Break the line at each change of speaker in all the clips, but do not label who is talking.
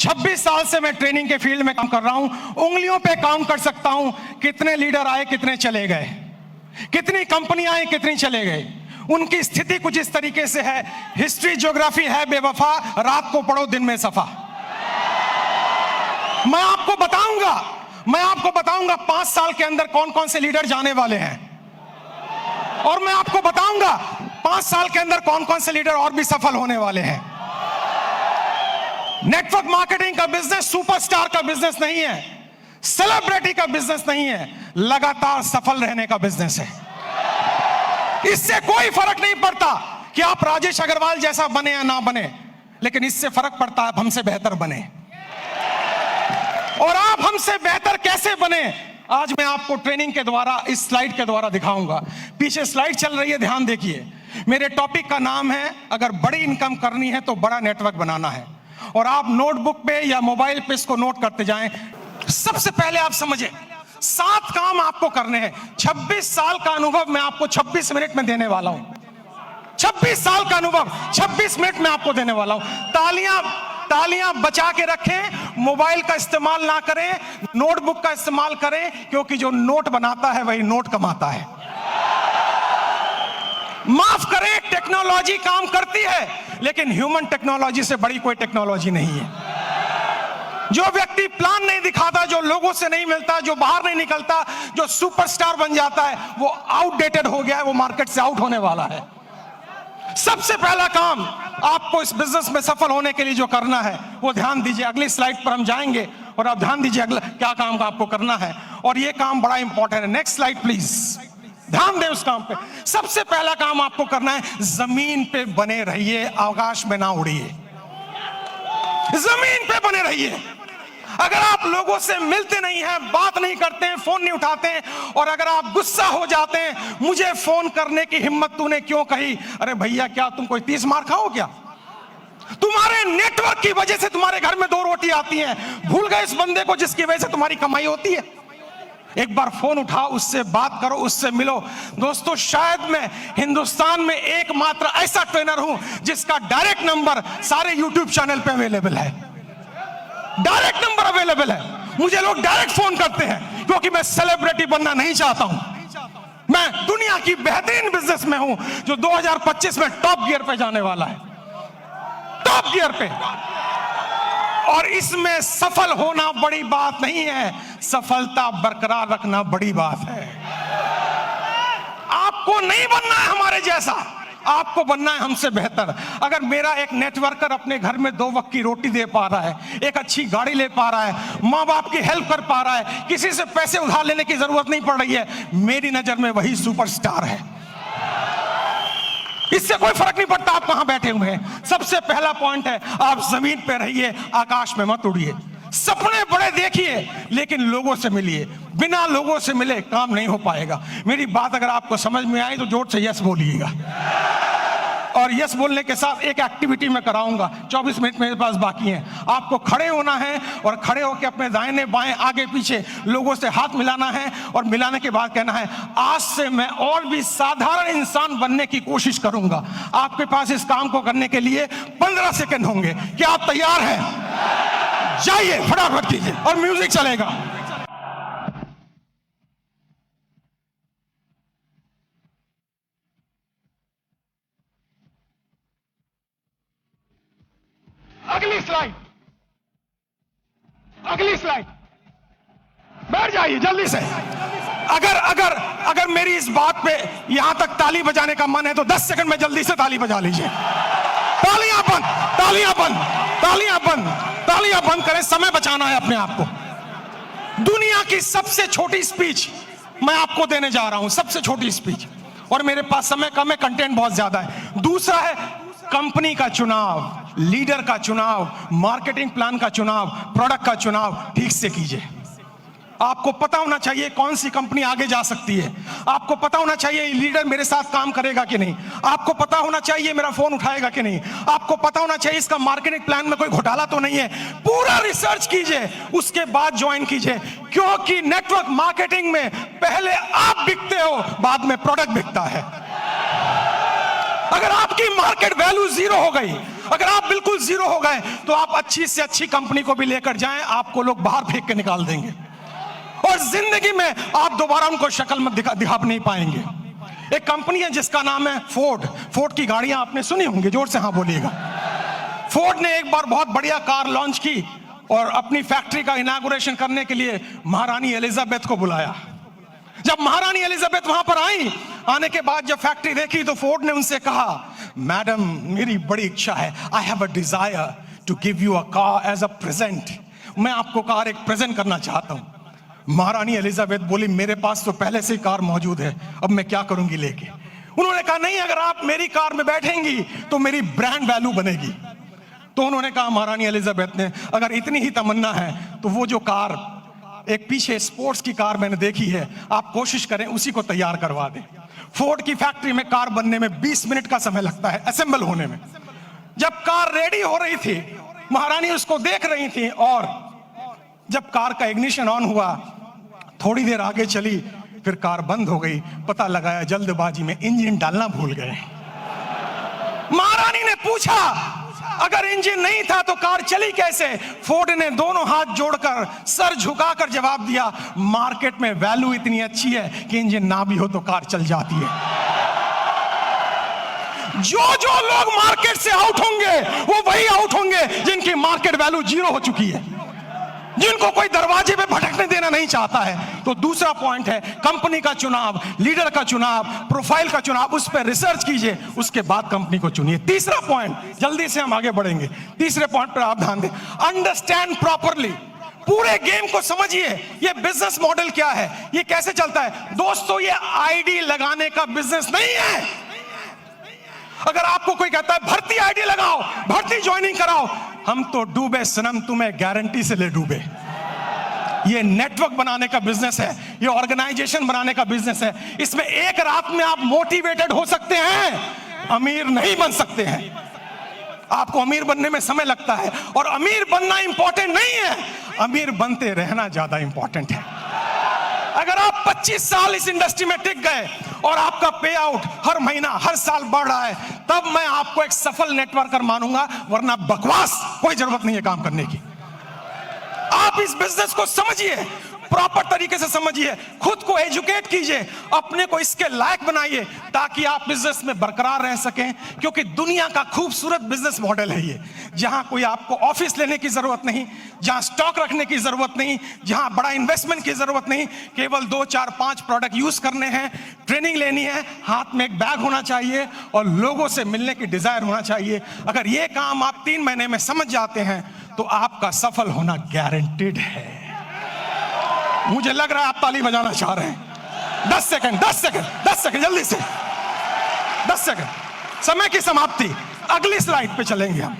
26 साल से मैं ट्रेनिंग के फील्ड में काम कर रहा हूं। उंगलियों पे काउंट कर सकता हूं कितने लीडर आए, कितने चले गए, कितनी कंपनियां आई, कितनी चले गए। उनकी स्थिति कुछ इस तरीके से है, हिस्ट्री ज्योग्राफी है बेवफा, रात को पढ़ो दिन में सफा। मैं आपको बताऊंगा 5 साल के अंदर कौन कौन से लीडर जाने वाले हैं, और मैं आपको बताऊंगा 5 साल के अंदर कौन कौन से लीडर और भी सफल होने वाले हैं। नेटवर्क मार्केटिंग का बिजनेस सुपरस्टार का बिजनेस नहीं है, सेलिब्रिटी का बिजनेस नहीं है, लगातार सफल रहने का बिजनेस है। इससे कोई फर्क नहीं पड़ता कि आप राजेश अग्रवाल जैसा बने या ना बने, लेकिन इससे फर्क पड़ता है आप हमसे बेहतर बने। और आप हमसे बेहतर कैसे बने, आज मैं आपको ट्रेनिंग के द्वारा, इस स्लाइड के द्वारा दिखाऊंगा। पीछे स्लाइड चल रही है, ध्यान देखिए। मेरे टॉपिक का नाम है, अगर बड़ी इनकम करनी है तो बड़ा नेटवर्क बनाना है। और आप नोटबुक पे या मोबाइल पे इसको नोट करते जाएं। सबसे पहले आप समझें 7 काम आपको करने हैं। 26 साल का अनुभव मैं आपको 26 मिनट में देने वाला हूं। 26 साल का अनुभव 26 मिनट में आपको देने वाला हूं। तालियां बचा के रखें, मोबाइल का इस्तेमाल ना करें, नोटबुक का इस्तेमाल करें, क्योंकि जो नोट बनाता है वही नोट कमाता है। माफ करें, टेक्नोलॉजी काम करती है, लेकिन ह्यूमन टेक्नोलॉजी से बड़ी कोई टेक्नोलॉजी नहीं है। जो व्यक्ति प्लान नहीं दिखाता, जो लोगों से नहीं मिलता, जो बाहर नहीं निकलता, जो सुपरस्टार बन जाता है, वो आउटडेटेड हो गया है, वो मार्केट से आउट होने वाला है। सबसे पहला काम आपको इस बिजनेस में सफल होने के लिए जो करना है वो ध्यान दीजिए। अगली स्लाइड पर हम जाएंगे और आप ध्यान दीजिए अगला क्या काम का आपको करना है, और ये काम बड़ा इंपॉर्टेंट है। नेक्स्ट स्लाइड प्लीज, ध्यान दें उस काम पे। सबसे पहला काम आपको करना है, जमीन पे बने रहिए, आकाश में ना उड़िए। जमीन पे बने रहिए। अगर आप लोगों से मिलते नहीं हैं, बात नहीं करते हैं, फोन नहीं उठाते हैं, और अगर आप गुस्सा हो जाते हैं, मुझे फोन करने की हिम्मत तूने क्यों कही, अरे भैया क्या तुम कोई 30 मार खाओ क्या? तुम्हारे नेटवर्क की वजह से तुम्हारे घर में 2 रोटी आती हैं। भूल गए इस बंदे को जिसकी वजह से तुम्हारी कमाई होती है? एक बार फोन उठाओ, उससे बात करो, उससे मिलो। दोस्तों, शायद मैं हिंदुस्तान में एकमात्र ऐसा ट्रेनर हूं जिसका डायरेक्ट नंबर सारे यूट्यूब चैनल पे अवेलेबल है। डायरेक्ट नंबर अवेलेबल है। मुझे लोग डायरेक्ट फोन करते हैं, क्योंकि मैं सेलिब्रिटी बनना नहीं चाहता हूं। मैं दुनिया की बेहतरीन बिजनेस में हूं जो 2025 में टॉप गियर पे जाने वाला है, टॉप गियर पे। और इसमें सफल होना बड़ी बात नहीं है, सफलता बरकरार रखना बड़ी बात है। आपको नहीं बनना है हमारे जैसा, आपको बनना है हमसे बेहतर। अगर मेरा एक नेटवर्कर अपने घर में 2 वक्त की रोटी दे पा रहा है, एक अच्छी गाड़ी ले पा रहा है, माँ बाप की हेल्प कर पा रहा है, किसी से पैसे उधार लेने की जरूरत नहीं पड़ रही है, मेरी नजर में वही सुपरस्टार है। इससे कोई फर्क नहीं पड़ता आप कहां बैठे हुए हैं। सबसे पहला पॉइंट है, आप जमीन पे रहिए, आकाश में मत उड़िए। सपने बड़े देखिए, लेकिन लोगों से मिलिए। बिना लोगों से मिले काम नहीं हो पाएगा। मेरी बात अगर आपको समझ में आई तो जोर से यस बोलिएगा। और यस बोलने के साथ एक एक्टिविटी मैं कराऊंगा। 24 मिनट मेरे पास बाकी हैं। आपको खड़े होना है और खड़े होकर अपने दाहिने बाएं आगे पीछे लोगों से हाथ मिलाना है, और मिलाने के बाद कहना है, आज से मैं और भी साधारण इंसान बनने की कोशिश करूंगा। आपके पास इस काम को करने के लिए 15 सेकंड होंगे। क्या आप तैयार हैं? जाइए, फटाफट कीजिए, और म्यूजिक चलेगा। अगली स्लाइड, बैठ जाइए जल्दी से। अगर मेरी इस बात पे यहां तक ताली बजाने का मन है तो 10 सेकंड में जल्दी से ताली बजा लीजिए। तालियां बंद, तालियां बंद, तालियां बंद, तालियां बंद करें। समय बचाना है अपने आप को। दुनिया की सबसे छोटी स्पीच मैं आपको देने जा रहा हूं, सबसे छोटी स्पीच, और मेरे पास समय कम है, कंटेंट बहुत ज्यादा है। दूसरा है कंपनी का चुनाव, लीडर का चुनाव, मार्केटिंग प्लान का चुनाव, प्रोडक्ट का चुनाव ठीक से कीजिए। आपको पता होना चाहिए कौन सी कंपनी आगे जा सकती है। आपको पता होना चाहिए लीडर मेरे साथ काम करेगा कि नहीं। आपको पता होना चाहिए मेरा फोन उठाएगा कि नहीं। आपको पता होना चाहिए इसका मार्केटिंग प्लान में कोई घोटाला तो नहीं है। पूरा रिसर्च कीजिए, उसके बाद ज्वाइन कीजिए, क्योंकि नेटवर्क मार्केटिंग में पहले आप बिकते हो, बाद में प्रोडक्ट बिकता है। अगर आपकी मार्केट वैल्यू 0 हो गई, अगर आप बिल्कुल जीरो हो गए तो आप अच्छी से अच्छी कंपनी को भी लेकर जाएं, आपको लोग बाहर फेंक के निकाल देंगे और जिंदगी में आप दोबारा उनको शक्ल में दिखा नहीं पाएंगे। एक कंपनी है जिसका नाम है फोर्ड। फोर्ड की गाड़ियां आपने सुनी होंगी, जोर से हाँ बोलिएगा। फोर्ड ने एक बार बहुत बढ़िया कार लॉन्च की और अपनी फैक्ट्री का इनॉग्रेशन करने के लिए महारानी एलिजाबेथ को बुलाया। जब महारानी एलिजाबेथ वहां पर आई, आने के बाद जब फैक्ट्री देखी तो फोर्ड ने उनसे कहा, मैडम मेरी बड़ी इच्छा है, I have a desire to give you a car as a present. मैं आपको कार एक प्रेजेंट करना चाहता हूं। महारानी एलिजाबेथ बोली, मेरे पास तो पहले से ही कार मौजूद है, अब मैं क्या करूंगी लेके। उन्होंने कहा, नहीं, अगर आप मेरी कार में बैठेंगी तो मेरी ब्रांड वैल्यू बनेगी। तो उन्होंने कहा, महारानी एलिजाबेथ ने, अगर इतनी ही तमन्ना है तो वो जो कार एक पीछे स्पोर्ट्स की कार मैंने देखी है, आप कोशिश करें उसी को तैयार करवा दें। फोर्ड की फैक्ट्री में कार बनने में 20 मिनट का समय लगता है, असेंबल होने में। जब कार रेडी हो रही थी, महारानी उसको देख रही थी और जब कार का इग्निशन ऑन हुआ, थोड़ी देर आगे चली, फिर कार बंद हो गई। पता लगाया जल्दबाजी में इंजन डालना भूल गए। महारानी ने पूछा, अगर इंजन नहीं था तो कार चली कैसे? फोर्ड ने दोनों हाथ जोड़कर सर झुकाकर जवाब दिया, मार्केट में वैल्यू इतनी अच्छी है कि इंजन ना भी हो तो कार चल जाती है। जो लोग मार्केट से आउट होंगे वो वही आउट होंगे जिनकी मार्केट वैल्यू जीरो हो चुकी है, जिनको कोई दरवाजे पे भटकने देना नहीं चाहता है। तो दूसरा पॉइंट है कंपनी का चुनाव, लीडर का चुनाव, प्रोफाइल का चुनाव, उस पर रिसर्च कीजिए, उसके बाद कंपनी को चुनिए। तीसरा पॉइंट, जल्दी से हम आगे बढ़ेंगे, तीसरे पॉइंट पर आप ध्यान दें, अंडरस्टैंड प्रॉपरली। पूरे गेम को समझिए, ये बिजनेस मॉडल क्या है, ये कैसे चलता है। दोस्तों, ये आईडी लगाने का बिजनेस नहीं है। अगर आपको कोई कहता है भर्ती आईडी लगाओ, भर्ती ज्वाइनिंग कराओ, हम तो डूबे सनम, तुम्हें गारंटी से ले डूबे। ये नेटवर्क बनाने का बिजनेस है, ये ऑर्गेनाइजेशन बनाने का बिजनेस है। इसमें एक रात में आप मोटिवेटेड हो सकते हैं, अमीर नहीं बन सकते हैं। आपको अमीर बनने में समय लगता है और अमीर बनना इंपॉर्टेंट नहीं है, अमीर बनते रहना ज्यादा इंपॉर्टेंट है। अगर आप 25 साल इस इंडस्ट्री में टिक गए और आपका पे आउट हर महीना हर साल बढ़ रहा है, तब मैं आपको एक सफल नेटवर्कर मानूंगा, वरना बकवास कोई जरूरत नहीं है काम करने की। आप इस बिजनेस को समझिए, प्रॉपर तरीके से समझिए, खुद को एजुकेट कीजिए, अपने को इसके लायक बनाइए ताकि आप बिजनेस में बरकरार रह सकें। क्योंकि दुनिया का खूबसूरत बिजनेस मॉडल है ये, जहां कोई आपको ऑफिस लेने की जरूरत नहीं, जहां स्टॉक रखने की जरूरत नहीं, जहां बड़ा इन्वेस्टमेंट की जरूरत नहीं, केवल 2, 4, 5 प्रोडक्ट यूज करने हैं, ट्रेनिंग लेनी है, हाथ में एक बैग होना चाहिए और लोगों से मिलने की डिजायर होना चाहिए। अगर ये काम आप 3 महीने में समझ जाते हैं तो आपका सफल होना गारंटीड है। मुझे लग रहा है आप ताली बजाना चाह रहे हैं। 10 सेकंड जल्दी से, 10 सेकंड, समय की समाप्ति। अगली स्लाइड पे चलेंगे हम,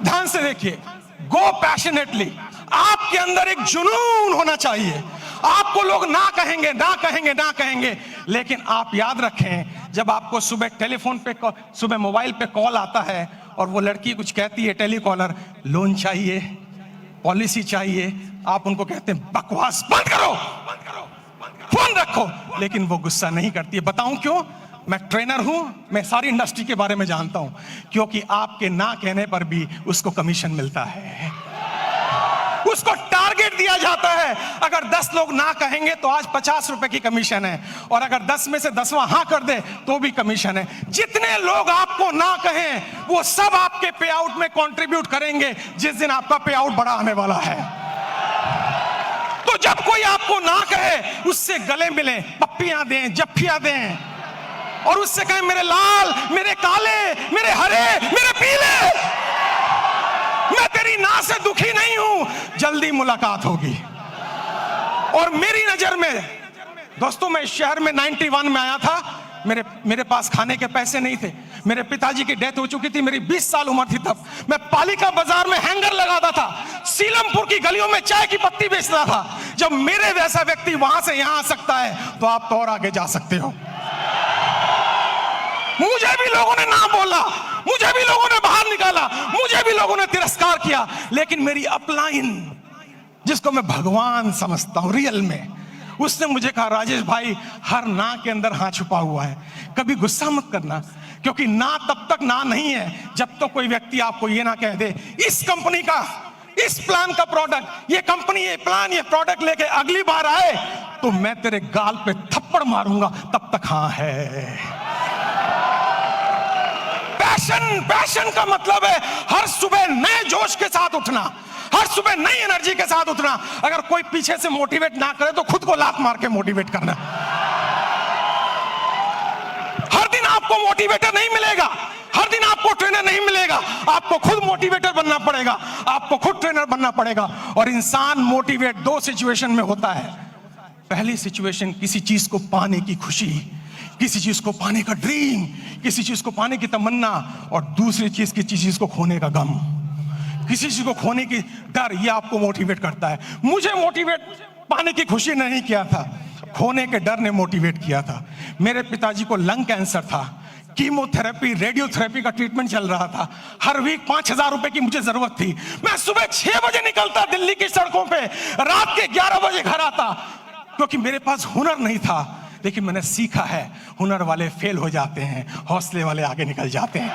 ध्यान से देखिए। गो पैशनेटली, आपके अंदर एक जुनून होना चाहिए। आपको लोग ना कहेंगे, लेकिन आप याद रखें, जब आपको सुबह टेलीफोन पे, सुबह मोबाइल पे कॉल आता है और वो लड़की कुछ कहती है, टेलीकॉलर, लोन चाहिए, पॉलिसी चाहिए, आप उनको कहते हैं बकवास बंद करो, फोन रखो, लेकिन वो गुस्सा नहीं करती है। बताऊं क्यों? मैं ट्रेनर हूं, मैं सारी इंडस्ट्री के बारे में जानता हूं। क्योंकि आपके ना कहने पर भी उसको कमीशन मिलता है, उसको टारगेट दिया जाता है। अगर 10 लोग ना कहेंगे तो आज 50 रुपए की कमीशन है, और अगर 10 में से 10वां हाँ कर दे तो भी कमीशन है। जितने लोग आपको ना कहें वो सब आपके पे आउट में कंट्रीब्यूट करेंगे जिस दिन आपका पे आउट बड़ा आने वाला है। तो जब कोई आपको ना कहे, उससे गले मिलें, पप्पियां दें, जफ्फियां दें, और उससे कहें मेरे लाल, मेरे काले, मेरे हरे, मेरे पीले, मैं तेरी ना से दुखी नहीं हूं, जल्दी मुलाकात होगी। और मेरी नजर में दोस्तों, मैं इस शहर में 91 में आया था, मेरे पास खाने के पैसे नहीं थे, मेरे पिताजी की डेथ हो चुकी थी, मेरी 20 साल उम्र थी तब। मैं पालिका बाजार में हैंगर लगाता था, सीलमपुर की गलियों में चाय की पत्ती बेचता था। जब मेरे जैसा व्यक्ति वहां से यहां आ सकता है तो आप तो और आगे जा सकते हो। मुझे भी लोगों ने ना बोला, मुझे भी लोगों ने बाहर निकाला, मुझे भी लोगों ने तिरस्कार किया, लेकिन मेरी अपलाइन, जिसको मैं भगवान समझता हूं रियल में, उसने मुझे कहा, राजेश भाई, हर ना के अंदर हाँ छुपा हुआ है, कभी गुस्सा मत करना, क्योंकि ना तब तक ना नहीं है जब तो कोई व्यक्ति आपको ये ना कह दे, इस कंपनी का, इस प्लान का प्रोडक्ट, ये कंपनी, ये प्लान, ये प्रोडक्ट लेके अगली बार आए तो मैं तेरे गाल पे थप्पड़ मारूंगा, तब तक हाँ है। पैशन का मतलब है हर सुबह नए जोश के साथ उठना, हर सुबह नई एनर्जी के साथ उठना। अगर कोई पीछे से मोटिवेट ना करे तो खुद को लात मार के मोटिवेट करना। हर दिन आपको मोटिवेटर नहीं मिलेगा, हर दिन आपको ट्रेनर नहीं मिलेगा, आपको खुद मोटिवेटर बनना पड़ेगा, आपको खुद ट्रेनर बनना पड़ेगा। और इंसान मोटिवेट दो सिचुएशन में होता है। पहली सिचुएशन किसी चीज को पाने की खुशी, किसी चीज को पाने का ड्रीम, किसी चीज को पाने की तमन्ना, और दूसरी चीज किसी चीज को खोने का गम, किसी चीज को खोने की डर, ये आपको मोटिवेट करता है। मुझे मोटिवेट पाने की खुशी ने नहीं किया था, खोने के डर ने मोटिवेट किया था। मेरे पिताजी को लंग कैंसर था, कीमोथेरेपी, रेडियोथेरेपी का ट्रीटमेंट चल रहा था, हर वीक 5,000 रुपए की मुझे जरूरत थी। मैं सुबह 6 बजे निकलता दिल्ली की सड़कों पे, रात के 11 बजे घर आता, क्योंकि मेरे पास हुनर नहीं था। लेकिन मैंने सीखा है, हुनर वाले फेल हो जाते हैं, हौसले वाले आगे निकल जाते हैं।